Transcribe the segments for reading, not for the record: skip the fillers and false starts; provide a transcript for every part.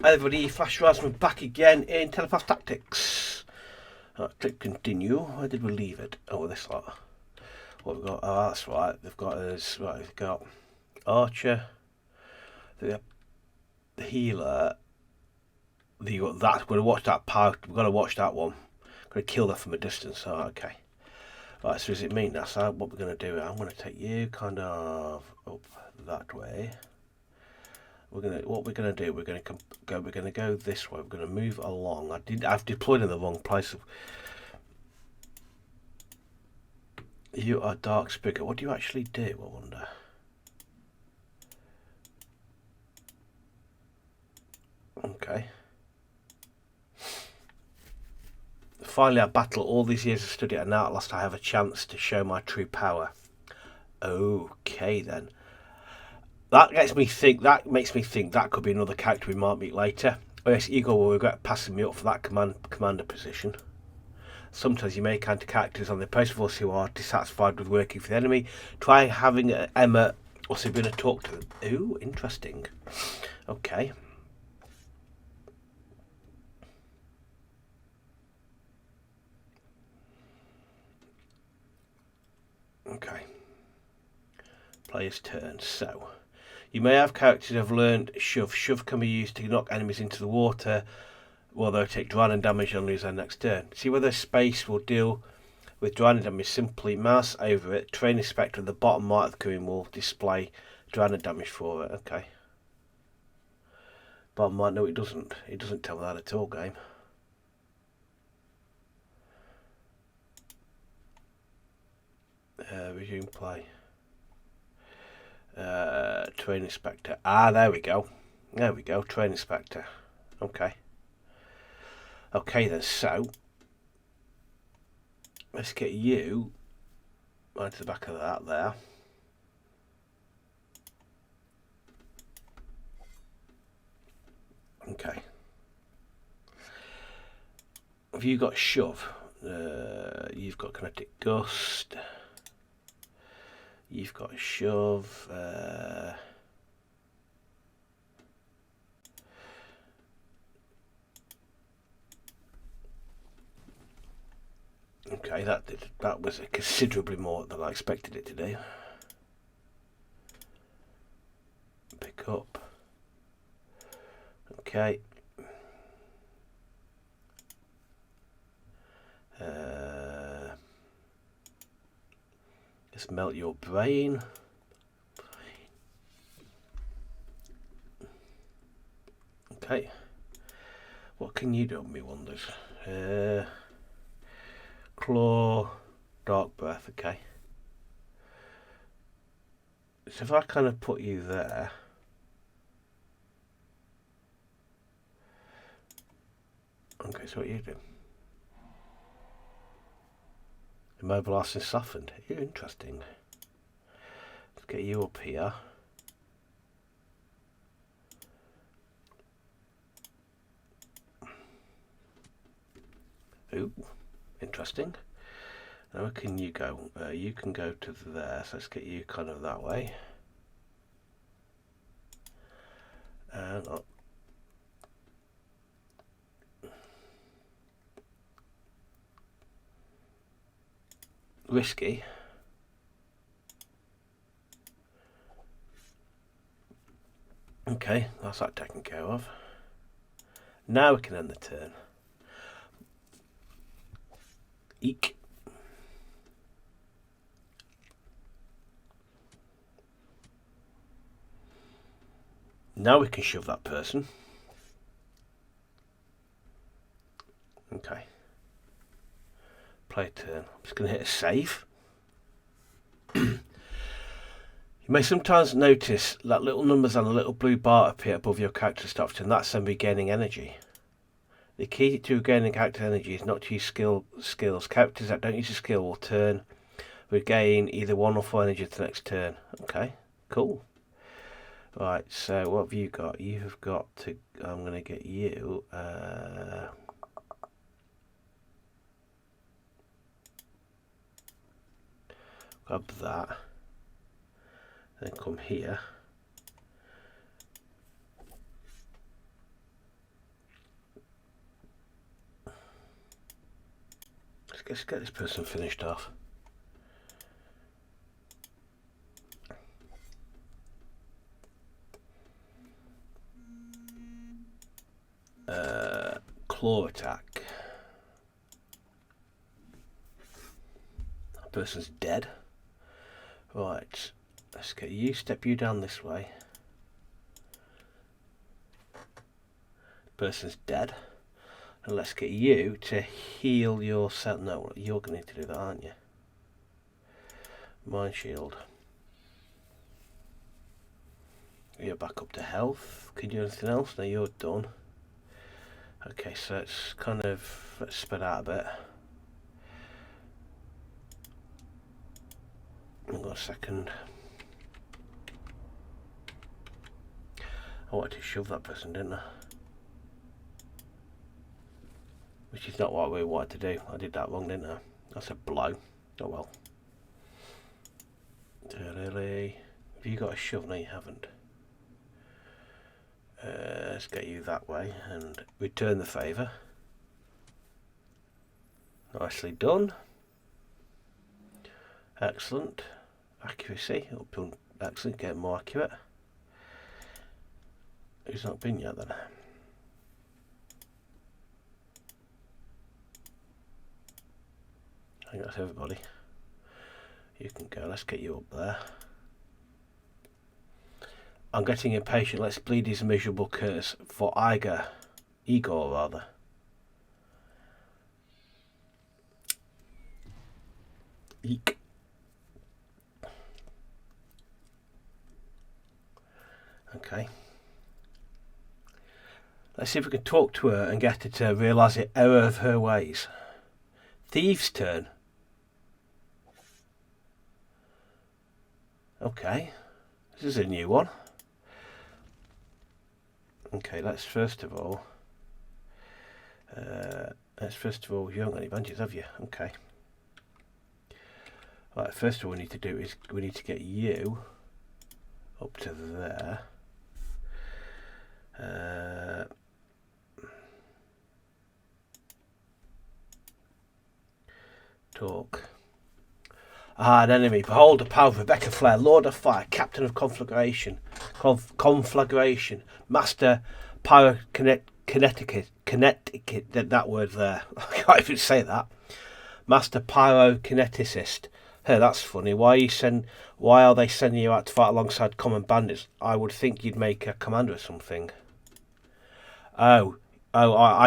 Hi everybody, Flash Rasmus back again in Telepath Tactics. Click continue. Where did we leave it? Oh, this lot. What we've got? Oh, that's right. They've got us. Right, we've got Archer, the healer. You got that. We're gonna watch that part. We've got to watch that one. Gonna kill that from a distance. Oh, okay. Right. So does it mean that's what we're gonna do? I'm gonna take you kind of up that way. What we're gonna do? We're gonna go this way. We're gonna move along. I've deployed in the wrong place. You are Dark Spigot. What do you actually do? I wonder. Okay. Finally, I battle all these years of study, and now at last I have a chance to show my true power. Okay then. That makes me think that could be another character we might meet later. Oh yes, Ego will regret passing me up for that commander position. Sometimes you may encounter characters on the post force who are dissatisfied with working for the enemy. Try having Emma or Sabrina talk to them. Ooh, interesting. Okay. Okay. Player's turn. So, you may have characters who have learned Shove. Shove can be used to knock enemies into the water, while they'll take drowning damage and lose their next turn. See whether space will deal with drowning damage. Simply mouse over it. Train Inspector at the bottom right of the screen will display drowning damage for it. Okay. Bottom right, no, it doesn't. It doesn't tell me that at all, game. Resume play. Train Inspector. Ah, there we go. There we go. Train Inspector. Okay. Okay then, so let's get you right to the back of that there. Okay. Have you got Shove? You've got Kinetic Gust. You've got Shove. Okay, that was considerably more than I expected it to do. Pick up. Okay. Just melt your brain. Okay. What can you do on me, wonders? Claw, Dark Breath. Okay. So if I kind of put you there. Okay, so what you do? Immobilized and softened. You're interesting. Let's get you up here. Ooh, interesting. Now where can you go? You can go to there, so let's get you kind of that way. And up. Risky. Okay, that's that taken care of. Now we can end the turn. Eek. Now we can shove that person. Okay. Play a turn. I'm just going to hit a save. You may sometimes notice that little numbers on a little blue bar appear above your character stuff, and that's them regaining energy. The key to regaining character energy is not to use skills. Characters that don't use a skill will regain either 1 or 4 energy to the next turn. Okay, cool. Right, so what have you got? You have got to. I'm going to get you. Grab that. Then come here. let's get this person finished off. Claw attack. That person's dead. Right, let's get you, step you down this way. Person's dead. And let's get you to heal yourself. No, you're going to need to do that, aren't you? Mind shield. You're back up to health. Can you do anything else? No, you're done. Okay, so let's spread out a bit. Hang on a second. I wanted to shove that person, didn't I? Which is not what we wanted to do. I did that wrong, didn't I? That's a blow. Oh well. Really? Have you got a shove? No, you haven't. Let's get you that way and return the favour. Nicely done. Excellent. Accuracy. Excellent. Get more accurate. Who's not been yet then? I think that's everybody. You can go. Let's get you up there. I'm getting impatient. Let's bleed his miserable curse for Igor rather. Eek. Okay. Let's see if we can talk to her and get her to realise the error of her ways. Thieves' turn. Okay. This is a new one. Okay, let's first of all, you haven't got any bandages, have you? Okay. Right, first of all we need to do is we need to get you up to there. Talk. An enemy. Behold the power of Rebecca Flare, Lord of Fire, Captain of Conflagration, Master Pyro Connecticut. That word there. I can't even say that. Master Pyro Kineticist. Hey, that's funny. Why are they sending you out to fight alongside common bandits? I would think you'd make a commander or something. I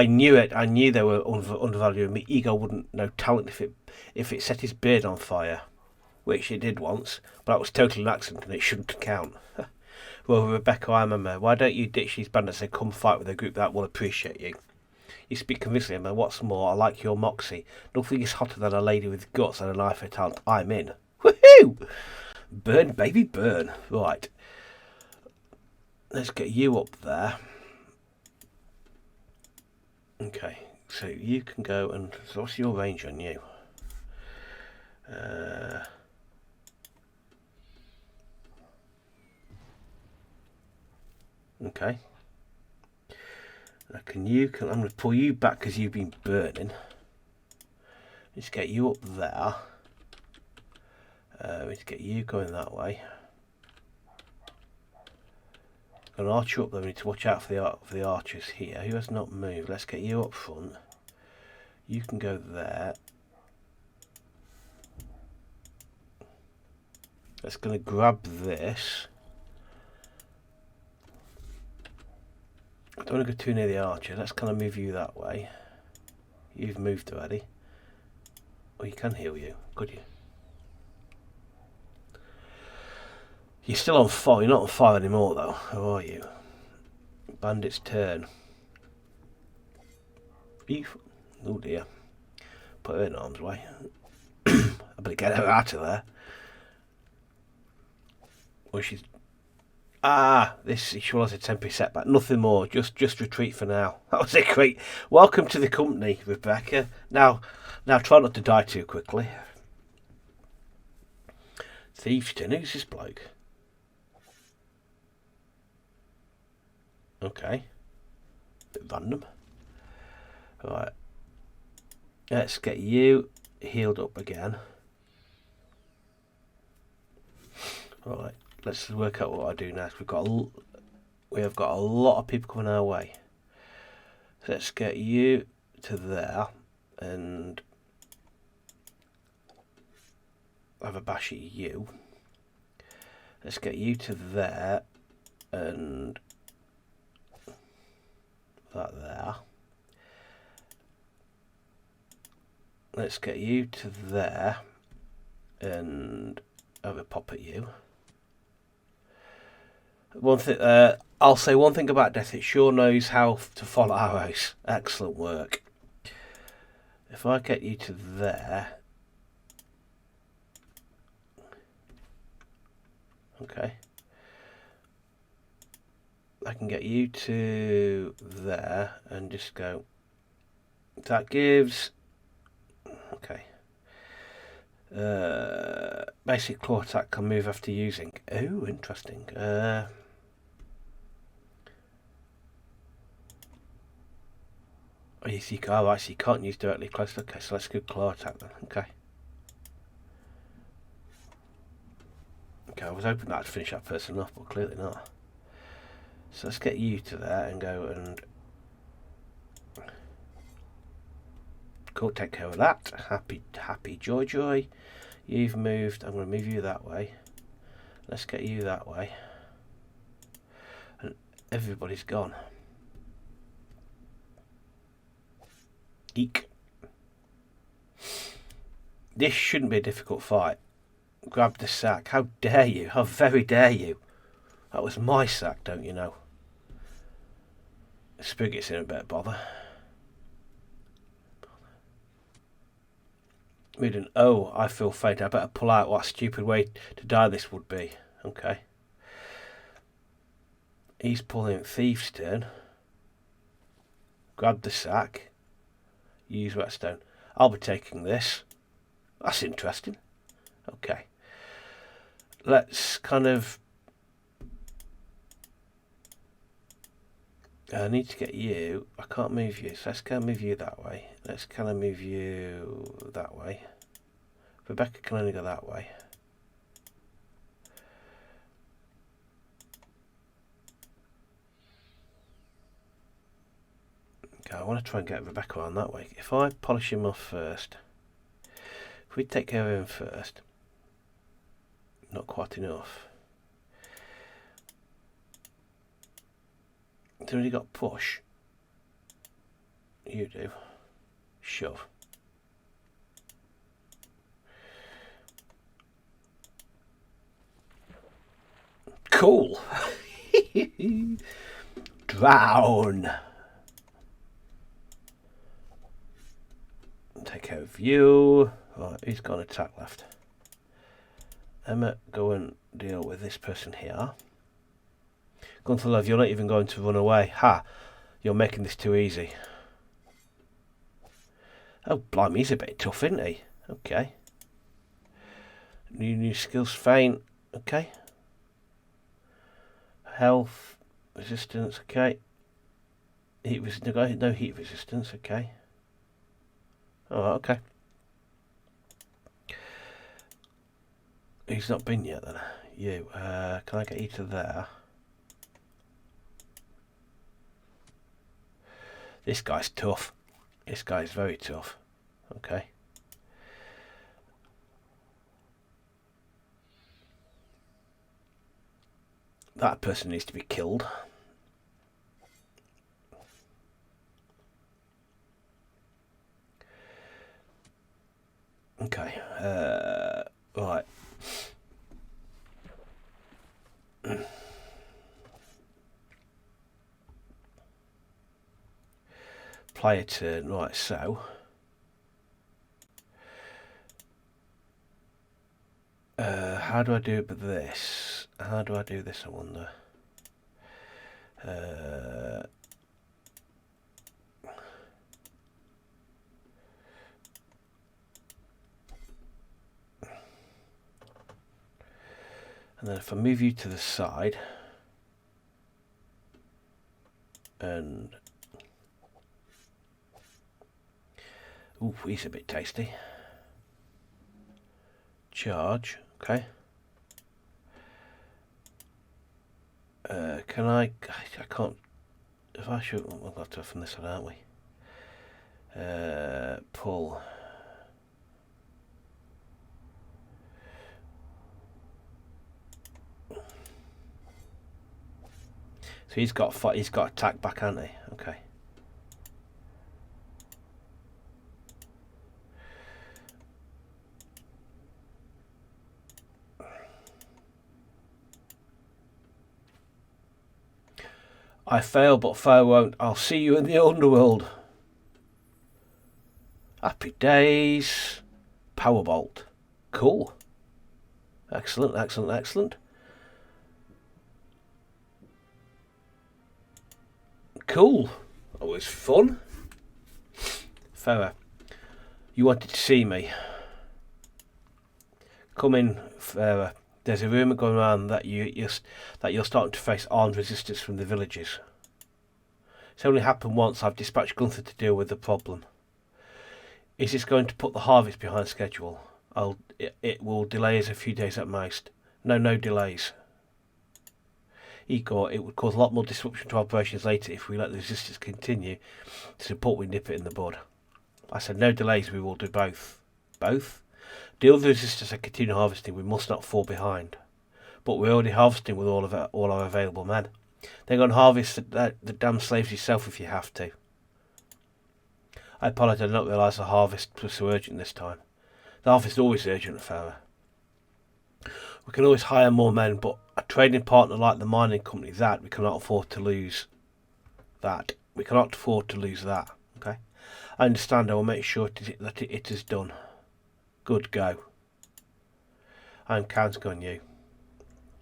knew it. I knew they were undervaluing me. Ego wouldn't know talent if it set his beard on fire, which it did once, but that was totally an accident and it shouldn't count. Well, Rebecca, I remember. Why don't you ditch these bandits and come fight with a group that will appreciate you? You speak convincingly, and what's more, I like your moxie. Nothing is hotter than a lady with guts and an eye for talent. I'm in. Woohoo! Burn, baby, burn. Right. Let's get you up there. Okay, so you can go and... So what's your range on you? Okay. I'm going to pull you back because you've been burning. Let's get you up there. Let's get you going that way. Got an archer up there. We need to watch out for the archers here. Who has not moved? Let's get you up front. You can go there. Let's going to grab this. I don't want to go too near the archer. Let's kind of move you that way. You've moved already. Oh, you can heal you. Could you? You're still on fire. You're not on fire anymore, though. How are you? Bandit's turn. Beef. Oh dear. Put her in harm's way. I better get her out of there. Well, she's... she was a temporary setback. Nothing more. Just retreat for now. That was it. Great. Welcome to the company, Rebecca. Now try not to die too quickly. Thiefston. Who's this bloke? Okay. Bit random. Right. Let's get you healed up again. Right, let's work out what I do next. We have got a lot of people coming our way. So let's get you to there and have a bash at you. Let's get you to there and that there. Let's get you to there and have a pop at you. One thing, I'll say one thing about Death, it sure knows how to follow arrows. Excellent work. If I get you to there, okay, I can get you to there and just go. That gives, okay. Basic claw attack can move after using. Oh, interesting. Oh, yes, right, so you can't use directly close. Okay, so let's go claw attack then. Okay. Okay, I was hoping that'd finish that person off, but clearly not. So let's get you to there and go and cool, take care of that. Happy, joy. You've moved. I'm going to move you that way. Let's get you that way. And everybody's gone. Eek. This shouldn't be a difficult fight. Grab the sack. How dare you? How very dare you? That was my sack, don't you know? Spigot's in a bit of bother. Oh, I feel faint. I better pull out. What a stupid way to die this would be. Okay. He's pulling Thief's turn. Grab the sack. Use whetstone. I'll be taking this. That's interesting. Okay. Let's kind of... I need to get you. I can't move you, so let's kind of move you that way. Let's kind of move you that way. Rebecca can only go that way. Okay, I want to try and get Rebecca on that way. If I polish him off first, if we take care of him first, not quite enough. He's already got push. You do. Shove. Cool. Drown. Take care of you. Right, he's got an attack left. Emma, go and deal with this person here. Gunther Love, you're not even going to run away. Ha! You're making this too easy. Oh, blimey, he's a bit tough, isn't he? Okay. New skills, feint. Okay. Health, resistance, okay. Heat resistance, no heat resistance, okay. Alright, okay. He's not been yet then. You, can I get you to there? This guy's tough. This guy's very tough. Okay. That person needs to be killed. Okay. Right. Play a turn. Right, so how do I do it with this? How do I do this, I wonder? And then if I move you to the side and ooh, he's a bit tasty. charge. Okay. Can I can't. If I shoot, we'll have to open this one, aren't we? Pull. So he's got attack back, hasn't he? Okay. I fail, but fire won't. I'll see you in the underworld. Happy days. Powerbolt. Cool. Excellent, excellent, excellent. Cool. That was fun. Farah, you wanted to see me. Come in, Farah. There's a rumour going around that you're starting to face armed resistance from the villagers. It's only happened once. I've dispatched Gunther to deal with the problem. Is this going to put the harvest behind schedule? It will delay us a few days at most. No delays. Igor, it would cause a lot more disruption to operations later if we let the resistance continue to support we nip it in the bud. I said no delays, we will do both. Both? Deal with the resistance and continue harvesting, we must not fall behind. But we're already harvesting with all our available men. Then go and harvest the damn slaves yourself if you have to. I apologise, I did not realise the harvest was so urgent this time. The harvest is always urgent, Farah. We can always hire more men, but a trading partner like the mining company, we cannot afford to lose that. We cannot afford to lose that, okay? I understand, I will make sure that it is done. Good, go. I am counting on you.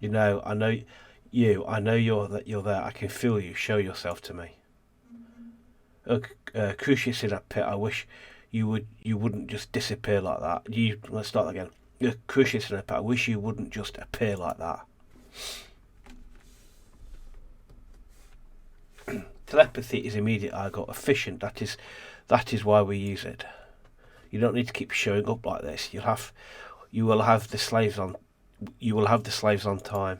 You know, I know you're there. I can feel you. Show yourself to me. Crucius in that pit. I wish you wouldn't just disappear like that. Let's start again. Crucius in that pit. I wish you wouldn't just appear like that. Telepathy is immediate. I got efficient. That is why we use it. You don't need to keep showing up like this. You will have the slaves on time.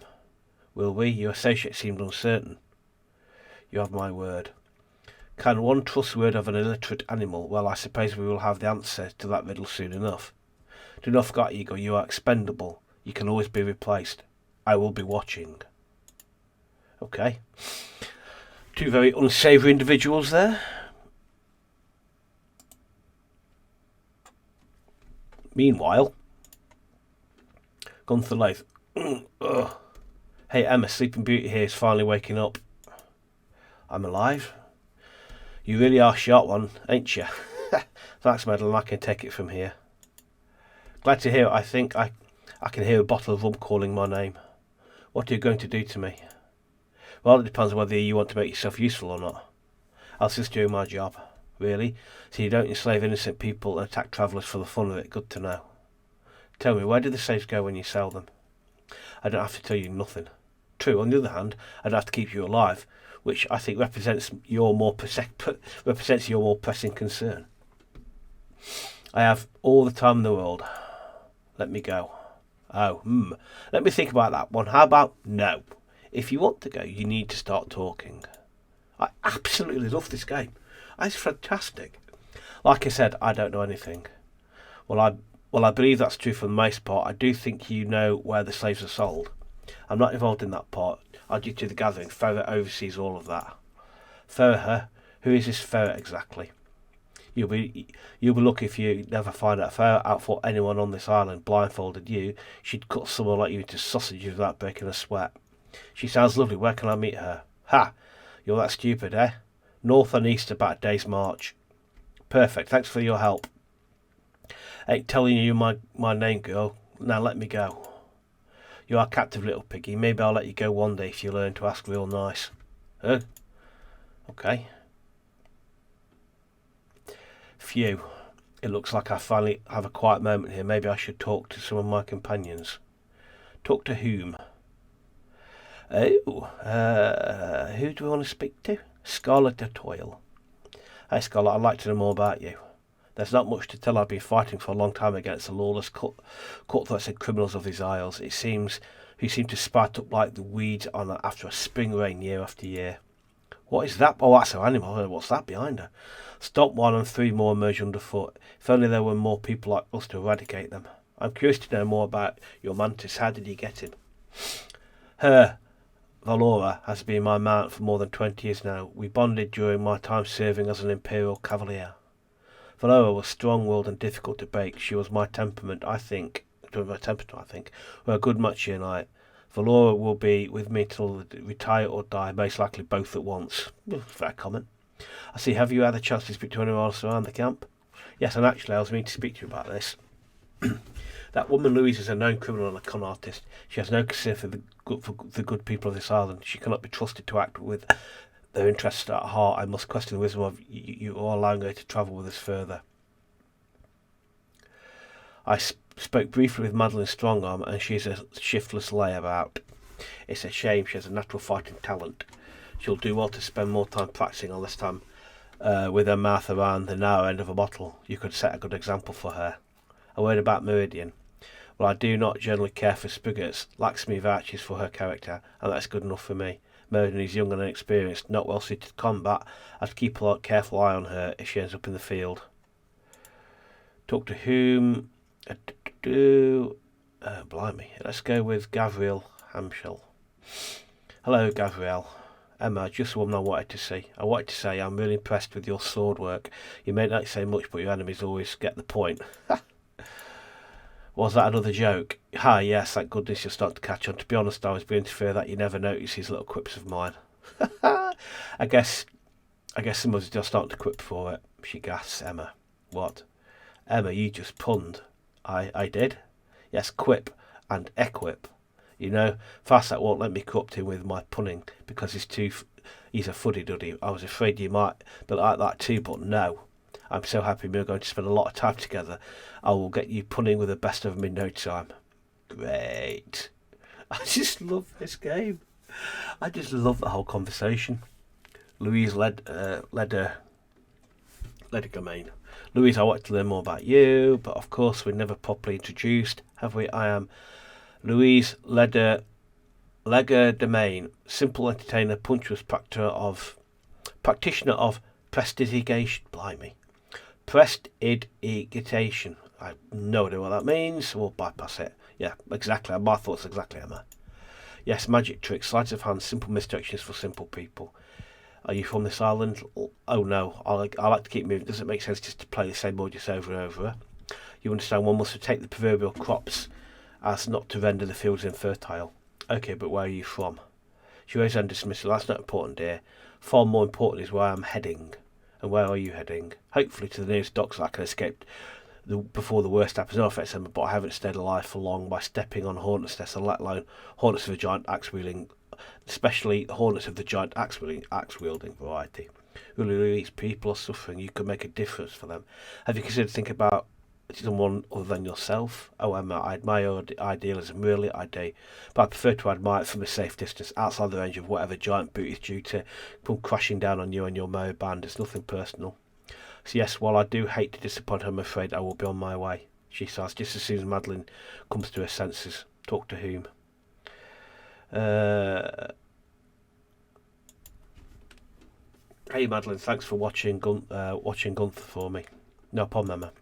Will we? Your associate seemed uncertain. You have my word. Can one trust the word of an illiterate animal? Well, I suppose we will have the answer to that riddle soon enough. Do not forget, Igor, you are expendable. You can always be replaced. I will be watching. Okay. Two very unsavoury individuals there. Meanwhile, Gunther Lath. Hey Emma, Sleeping Beauty here is finally waking up. I'm alive. You really are a sharp one, ain't you? Thanks, Madeline, I can take it from here. Glad to hear it. I think I can hear a bottle of rum calling my name. What are you going to do to me? Well, it depends on whether you want to make yourself useful or not. I'll just do my job. Really? So you don't enslave innocent people and attack travellers for the fun of it? Good to know. Tell me, where do the slaves go when you sell them? I don't have to tell you nothing. True, on the other hand, I'd have to keep you alive, which I think represents your more pressing concern. I have all the time in the world. Let me go. Let me think about that one. How about no? If you want to go, you need to start talking. I absolutely love this game. It's fantastic. Like I said, I don't know anything. Well, I believe that's true for the most part. I do think you know where the slaves are sold. I'm not involved in that part. I due to the gathering. Ferret oversees all of that. Ferret? Who is this Ferret exactly? You'll be lucky if you never find out. Ferret outfought anyone on this island, blindfolded you. She'd cut someone like you into sausages without breaking a sweat. She sounds lovely. Where can I meet her? Ha! You're that stupid, eh? North and east about a day's march. Perfect. Thanks for your help. Ain't telling you my name, girl. Now let me go. You are a captive little piggy. Maybe I'll let you go one day if you learn to ask real nice. Okay. Phew. It looks like I finally have a quiet moment here. Maybe I should talk to some of my companions. Talk to whom? Who do we want to speak to? Scarlet de Toil. Hey Scarlet, I'd like to know more about you. There's not much to tell. I've been fighting for a long time against the lawless cutthroats and criminals of these isles. It seems who seem to sprout up like the weeds after a spring rain year after year. What is that? Oh, that's an animal. What's that behind her? Stop one and 3 more emerge underfoot. If only there were more people like us to eradicate them. I'm curious to know more about your mantis. How did you get him? Her, Valora, has been my mount for more than 20 years now. We bonded during my time serving as an Imperial Cavalier. Valora was strong-willed and difficult to break. She was my temperament, I think. We're a good match here tonight. Valora will be with me till retire or die, most likely both at once. Fair comment. I see, have you had a chance to speak to anyone else around the camp? Yes, and actually I was meaning to speak to you about this. That woman Louise is a known criminal and a con artist. She has no concern for the good people of this island. She cannot be trusted to act with their interests at heart. I must question the wisdom of you all allowing her to travel with us further. I spoke briefly with Madeline Strongarm, and she's a shiftless layabout. It's a shame. She has a natural fighting talent. She'll do well to spend more time practicing all this time with her mouth around the narrow end of a bottle. You could set a good example for her. A word about Meridian. Well, I do not generally care for spigots. Laxmi vouches for her character, and that's good enough for me. Meridian is young and inexperienced, not well suited to combat. I'd keep a careful eye on her if she ends up in the field. Talk to whom? Blimey. Let's go with Gavriel Hamshell. Hello, Gavriel. Emma, just the woman I wanted to see. I wanted to say I'm really impressed with your sword work. You may not say much, but your enemies always get the point. Was that another joke? Yes, thank goodness you're starting to catch on. To be honest, I was beginning to fear that you never notice these little quips of mine. I guess someone's just starting to quip for it. She gasps. Emma. What? Emma, you just punned. I did? Yes, quip and equip. You know, Farsack won't let me corrupt him with my punning because he's a fuddy-duddy. I was afraid you might be like that too, but no. I'm so happy we're going to spend a lot of time together. I will get you punning with the best of them in no time. Great. I just love this game. I just love the whole conversation. Louise led a domain. Louise, I want to learn more about you, but of course we're never properly introduced, have we? I am Louise Lega Domain, simple entertainer, punctuous practitioner of prestidigitation. Blimey. Prestidigitation. I have no idea what that means. We'll bypass it. Yeah, exactly. My thoughts exactly, Emma. Yes, magic tricks, sleight of hand, simple misdirections for simple people. Are you from this island? Oh no, I like to keep moving. Doesn't make sense just to play the same mode just over and over. You understand one must take the proverbial crops as not to render the fields infertile. Okay, but where are you from? She raised and dismissal. That's not important, dear. Far more important is where I'm heading. And where are you heading? Hopefully to the nearest docks so I can escape before the worst happens. No offense, Emma, but I haven't stayed alive for long by stepping on hornets' nests, and let alone hornets of a giant axe-wielding, especially hornets of the giant axe-wielding variety. Really, these people are suffering. You could make a difference for them. Have you considered thinking about someone other than yourself? Oh, Emma, I admire your idealism, really, I do. But I prefer to admire it from a safe distance, outside the range of whatever giant boot is due to come crashing down on you and your merry band. It's nothing personal. So yes, while I do hate to disappoint her, I'm afraid I will be on my way. She sighs just as soon as Madeline comes to her senses. Talk to whom? Hey Madeline, thanks for watching Gunther for me. No problem, Emma.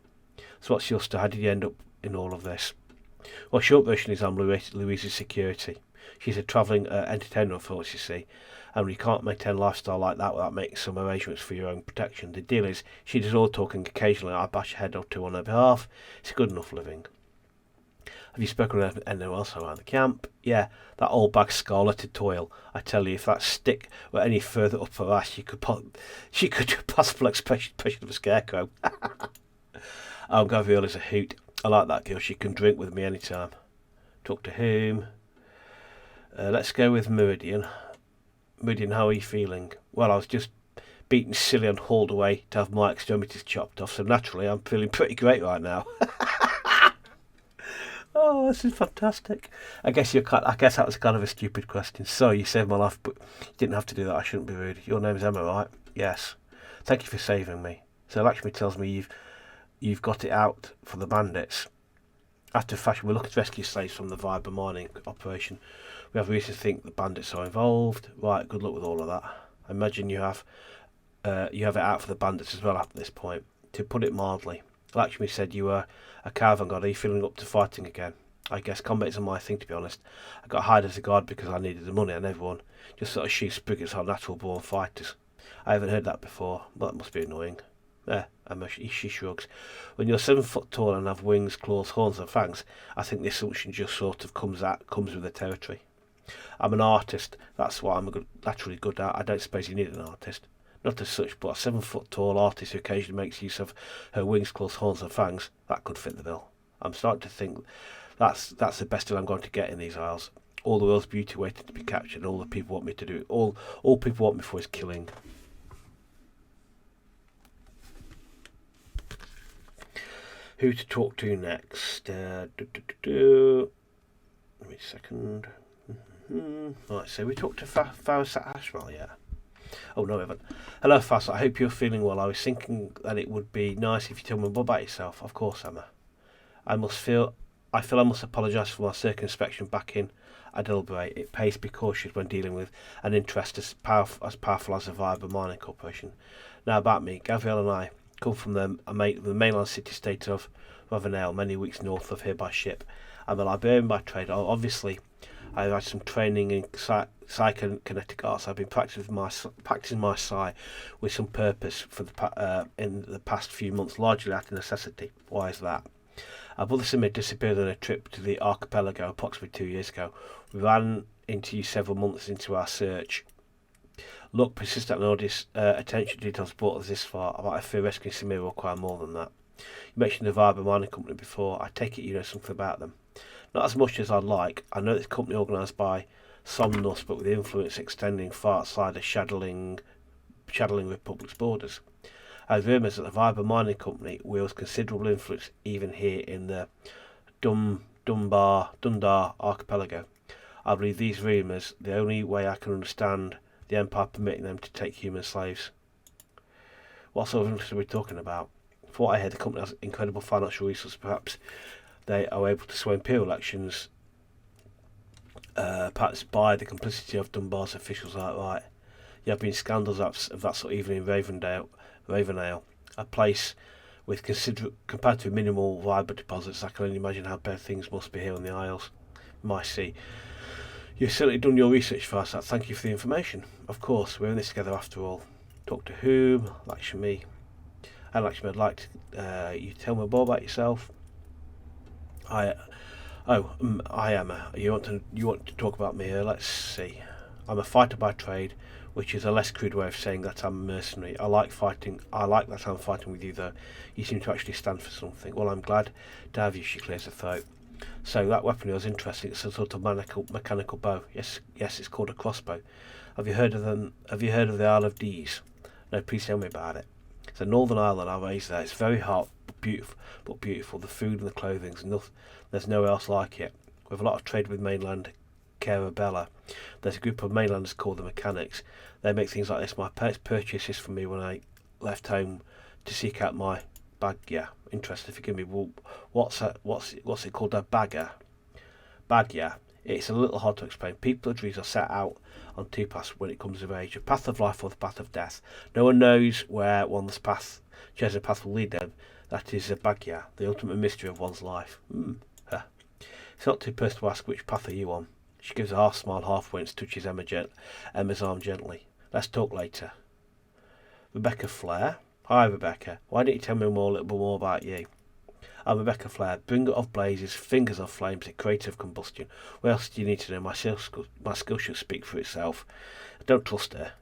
So what's your story? How did you end up in all of this? Well, short version is I'm Louise's security. She's a travelling entertainer, of course, you see, and you can't maintain a lifestyle like that without making some arrangements for your own protection. The deal is, she does all talking occasionally. I bash a head or two on her behalf. It's a good enough living. Have you spoken with anyone else around the camp? Yeah, that old bag Scarletted Toil. I tell you, if that stick were any further up her ass, she could do a possible expression of a scarecrow. Oh, Gabrielle is a hoot. I like that girl. She can drink with me anytime. Talk to whom? Let's go with Meridian. Meridian, how are you feeling? Well, I was just beaten silly and hauled away to have my extremities chopped off, so naturally I'm feeling pretty great right now. Oh, this is fantastic. I guess that was kind of a stupid question. So you saved my life, but you didn't have to do that. I shouldn't be rude. Your name's Emma, right? Yes. Thank you for saving me. So Lakshmi tells me you've got it out for the bandits. After fashion, we're looking to rescue slaves from the Viber mining operation. We have reason to think the bandits are involved. Right, good luck with all of that. I imagine you have it out for the bandits as well after this point. To put it mildly, Lakshmi said you were a caravan god. Are you feeling up to fighting again? I guess combat isn't my thing, to be honest. I got hired as a guard because I needed the money, and everyone just sort of shoots spriggets on natural born fighters. I haven't heard that before. Well, that must be annoying. She shrugs. When you're 7 foot tall and have wings, claws, horns and fangs, I think the assumption just sort of comes with the territory. I'm an artist. That's what I'm naturally good at. I don't suppose you need an artist. Not as such, but a 7 foot tall artist who occasionally makes use of her wings, claws, horns and fangs, that could fit the bill. I'm starting to think that's the best deal I'm going to get in these isles. All the world's beauty waiting to be captured, and all the people want me to do it. All people want me for is killing. Who to talk to next? Let me a second. Right, so we talked to Farasat Hashmal, yeah. Oh no, we haven't. Hello, Fass. I hope you're feeling well. I was thinking that it would be nice if you tell me more about yourself. Of course, Emma. I feel I must apologise for my circumspection back in Liberate. It pays to be cautious when dealing with an interest as powerful as the Viber Mining Corporation. Now about me, Gabrielle and I come from the mainland city-state of Ravenel, many weeks north of here by ship. I'm a librarian by trade. Obviously, I've had some training in psychokinetic arts. I've been practicing my psi with some purpose for in the past few months, largely out of necessity. Why is that? Our brother Simid disappeared on a trip to the archipelago approximately 2 years ago. We ran into you several months into our search. Look, persistent and audience attention details brought us this far. I fear rescuing Simid will require more than that. You mentioned the Viber Mining Company before. I take it you know something about them. Not as much as I'd like. I know it's a company organised by Somnus, but with influence extending far outside the shadowing Republic's borders. I have rumours that the Viber Mining Company wields considerable influence even here in the Dundar archipelago. I believe these rumours the only way I can understand the Empire permitting them to take human slaves. What sort of influence are we talking about? For what I heard, the company has incredible financial resources. Perhaps they are able to sway imperial elections, perhaps by the complicity of Dunbar's officials outright. There have been scandals of that sort even in Ravenale, a place with comparatively minimal Viber deposits. I can only imagine how bad things must be here on the Isles. My sea. You've certainly done your research for us. Thank you for the information. Of course, we're in this together after all. Talk to whom? Lakshmi. And Lakshmi, I'd like you to tell me more about yourself. I am. You want to talk about me? Let's see. I'm a fighter by trade, which is a less crude way of saying that I'm a mercenary. I like fighting. I like that I'm fighting with you, though. You seem to actually stand for something. Well, I'm glad to have you. She clears her throat. So that weapon was interesting. It's a sort of mechanical bow. Yes, it's called a crossbow. Have you heard of them? Have you heard of the Isle of Dees? No, please tell me about it. It's a northern island I raised there. It's very hot, but beautiful. The food and the clothing, there's nowhere else like it. We have a lot of trade with mainland Carabella. There's a group of mainlanders called the Mechanics. They make things like this. My parents purchased this for me when I left home to seek out my bagya. Interesting, forgive me. Well, what's it called? A bagger. Bagya. It's a little hard to explain. People of dreams are set out on two paths when it comes of age: a path of life or the path of death. No one knows where one's chosen path will lead them. That is a bagya, the ultimate mystery of one's life. It's not too personal to ask which path are you on. She gives a half smile, half wince, touches Emma's arm gently. Let's talk later. Rebecca Flair. Hi, Rebecca. Why don't you tell me a little bit more about you? I'm Rebecca Flair, bringer of blazes, fingers of flames, a creator of combustion. What else do you need to know? My skill should speak for itself. I don't trust her.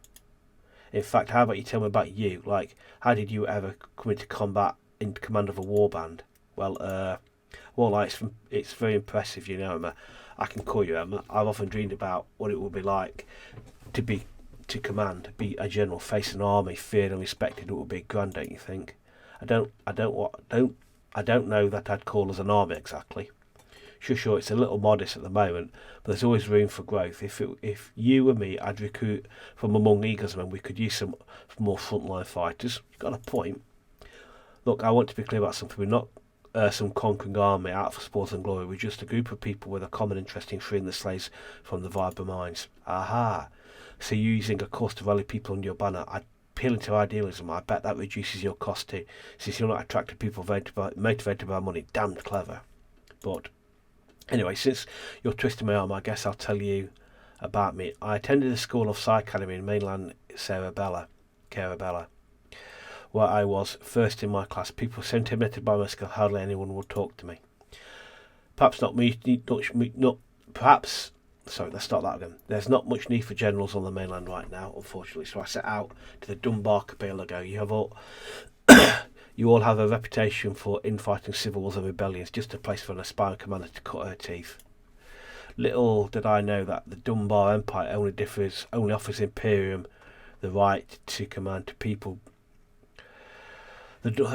In fact, how about you tell me about you? Like, how did you ever come into combat in command of a warband? It's very impressive, you know, Emma. I can call you Emma. I've often dreamed about what it would be like to be a general, face an army, feared and respected. It would be grand, don't you think? I don't know that I'd call us an army exactly. Sure, it's a little modest at the moment, but there's always room for growth. If you and me, I'd recruit from among Eagles men. We could use some more frontline fighters. You've got a point. Look, I want to be clear about something. We're not some conquering army out for sport and glory. We're just a group of people with a common interest in freeing the slaves from the Viber mines. Aha! So you're using a course to rally people under your banner. Appealing to idealism, I bet that reduces your cost too, since you're not attracting people motivated by money. Damned clever. But anyway, since you're twisting my arm, I guess I'll tell you about me. I attended the School of Psy Academy in mainland Carabella, where I was first in my class. People were so intimidated by my skill, hardly anyone would talk to me. Perhaps not me. Perhaps. Sorry, let's start that again. There's not much need for generals on the mainland right now, unfortunately. So I set out to the Dunbar Archipelago. You all have a reputation for infighting civil wars and rebellions, just a place for an aspiring commander to cut her teeth. Little did I know that the Dunbar Empire only offers Imperium the right to command people. Little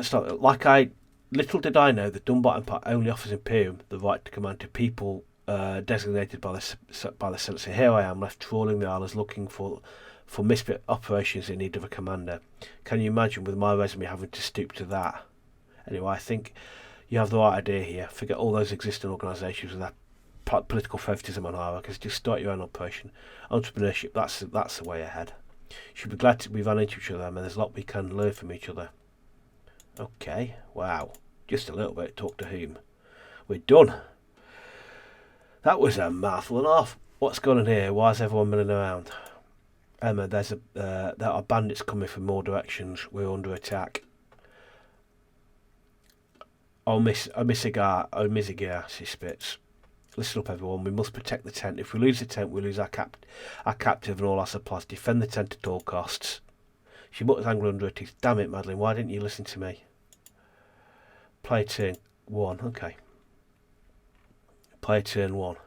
did I know the Dunbar Empire only offers Imperium the right to command to people designated by the Senate. So here I am, left trawling the islands looking for misfit operations in need of a commander. Can you imagine with my resume having to stoop to that? Anyway, I think you have the right idea here. Forget all those existing organisations with that political favoritism on hierarchies. Just start your own operation. Entrepreneurship, that's the way ahead. You should be glad we ran into each other, and there's a lot we can learn from each other. Okay, wow. Just a little bit. Talk to whom? We're done. That was a mouthful and a half. What's going on here? Why is everyone milling around? Emma, there are bandits coming from more directions. We're under attack. Mizigar, she spits. Listen up, everyone. We must protect the tent. If we lose the tent, we lose our captive and all our supplies. Defend the tent at all costs. She mutters angrily under her teeth. Damn it, Madeline. Why didn't you listen to me? Play turn 1. Okay. Play turn 1.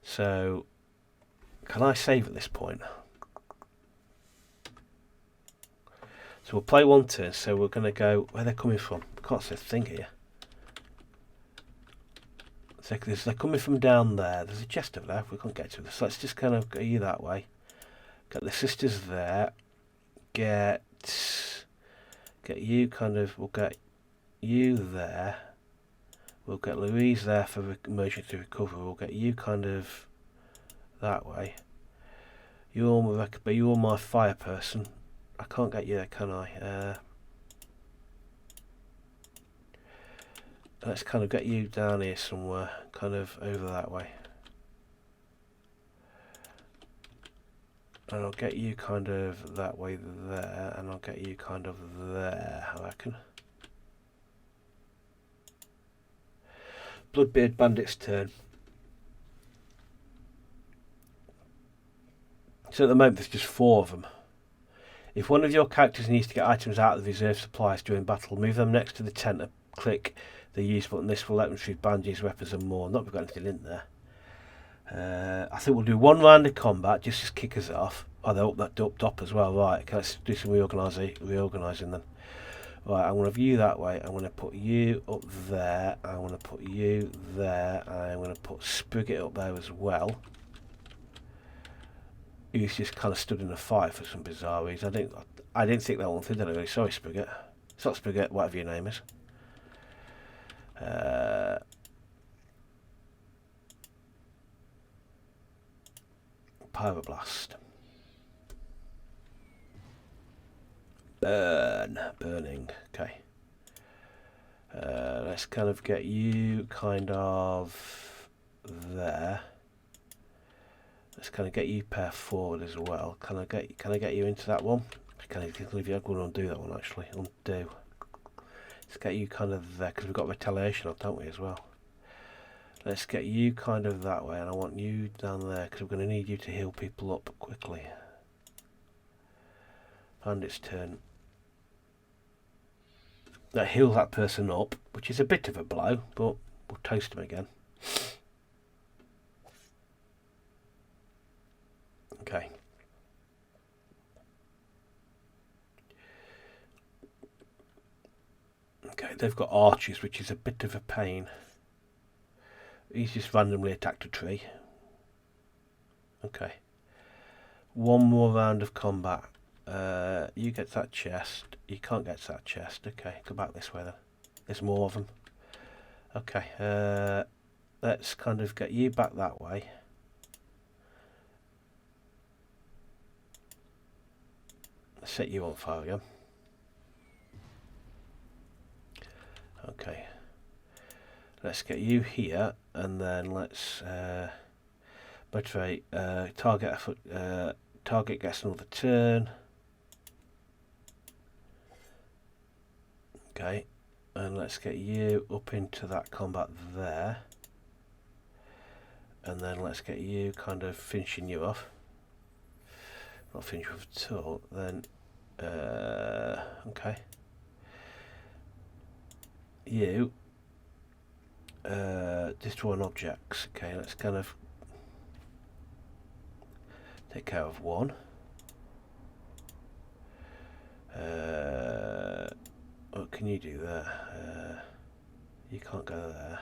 So, can I save at this point? So we'll play 1 turn. So we're going to go where they're coming from. I can't see a thing here. So they're coming from down there. There's a chest over there. We can't get to this. So let's just kind of go you that way. Get the sisters there. Get you kind of. We'll get you there. We'll get Louise there for emergency recovery. We'll get you kind of that way. You're my fire person. I can't get you there, can I? Let's kind of get you down here somewhere, kind of over that way. And I'll get you kind of that way there, and I'll get you kind of there, I reckon. Bloodbeard Bandit's turn. So at the moment there's just 4 of them. If one of your characters needs to get items out of the reserve supplies during battle, move them next to the tent and click the use button. This will let them retrieve bandages, weapons and more. Not we've got anything in there. I think we'll do 1 round of combat just to kick us off. Oh, they're up that top as well. Right, okay, let's do some reorganising then. Right, I'm going to view that way. I'm going to put you up there. I'm going to put you there. I'm going to put Spigot up there as well. He's just kind of stood in a fight for some bizarre reason. I didn't think that one through, did I really? Sorry, Spigot. It's not Spigot, whatever your name is. Pyro Blast. Burning. Okay. Let's kind of get you kind of there. Let's kind of get you pair forward as well. Can I get you into that one? Can I leave you? I'm going to undo that one actually. Undo. Let's get you kind of there because we've got retaliation on, don't we, as well? Let's get you kind of that way, and I want you down there because we're going to need you to heal people up quickly. And it's turn. That heals that person up, which is a bit of a blow, but we'll toast him again. Okay. Okay, they've got archers, which is a bit of a pain. He's just randomly attacked a tree. Okay. 1 more round of combat. You get that chest. You can't get to that chest. Okay, go back this way then. There's more of them. Okay, let's kind of get you back that way. Set you on fire again. Okay, let's get you here, and then let's motivate. Target gets another turn. Okay, and let's get you up into that combat there, and then let's get you kind of finishing you off. Not finish with at all. Then okay, you destroy objects. Okay, let's kind of take care of one. What can you do there? You can't go there.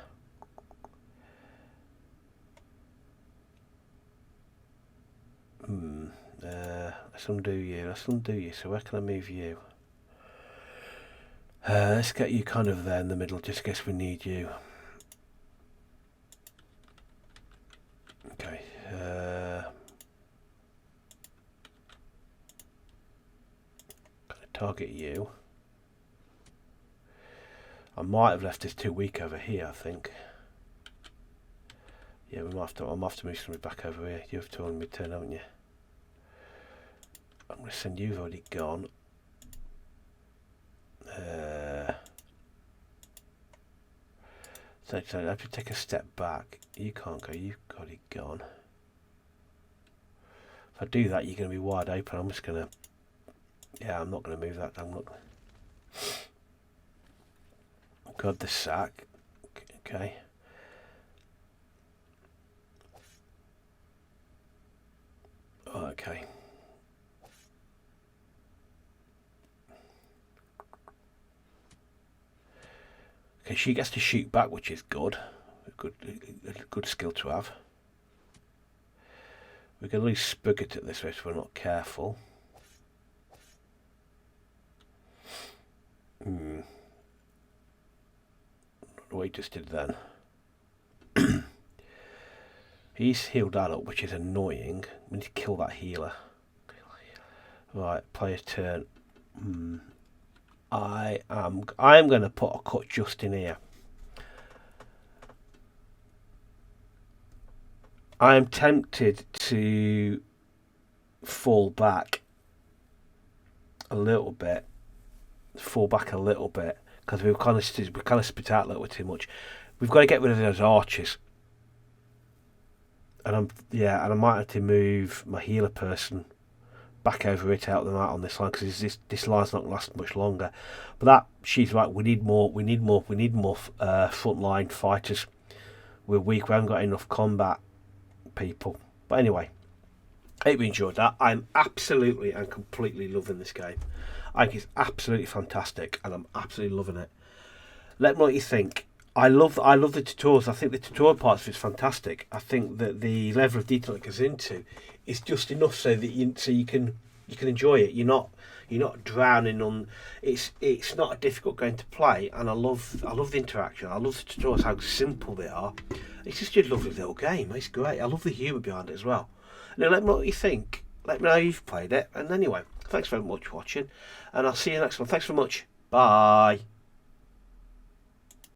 Let's undo you. Let's undo you. So where can I move you? Let's get you kind of there in the middle, just in case we need you. Okay. Target you. I might have left this too weak over here, I think. Yeah, we might have to. I might have to move somebody back over here. You have to on return, haven't you? I'm going to send you've already gone. So I have to take a step back. You can't go. You've already gone. If I do that, you're going to be wide open. I'm just going to. Yeah, I'm not going to move that. I'm not. Got the sack. Okay. Okay. Okay, she gets to shoot back, which is good. A good skill to have. We can at least spug it at this way if we're not careful. What he just did then. He's healed that up, which is annoying. We need to kill that healer. Right, player's turn. I am going to put a cut just in here. I am tempted to fall back a little bit. Because we kind of spit out a little bit too much. We've got to get rid of those archers. And I might have to move my healer person back over here to help them out on this line, because this line's not going to last much longer. But she's right. We need more frontline fighters. We're weak. We haven't got enough combat people. But anyway, I hope you enjoyed that. I'm absolutely and completely loving this game. I think it's absolutely fantastic, and I'm absolutely loving it. Let me know what you think. I love the tutorials. I think the tutorial parts of it's fantastic. I think that the level of detail it goes into is just enough so that you can enjoy it. You're not drowning on. It's not a difficult game to play, and I love the interaction. I love the tutorials, how simple they are. It's just a lovely little game. It's great. I love the humour behind it as well. Now let me know what you think. Let me know how you've played it. And anyway, thanks very much for watching, and I'll see you next one. Thanks very much. Bye.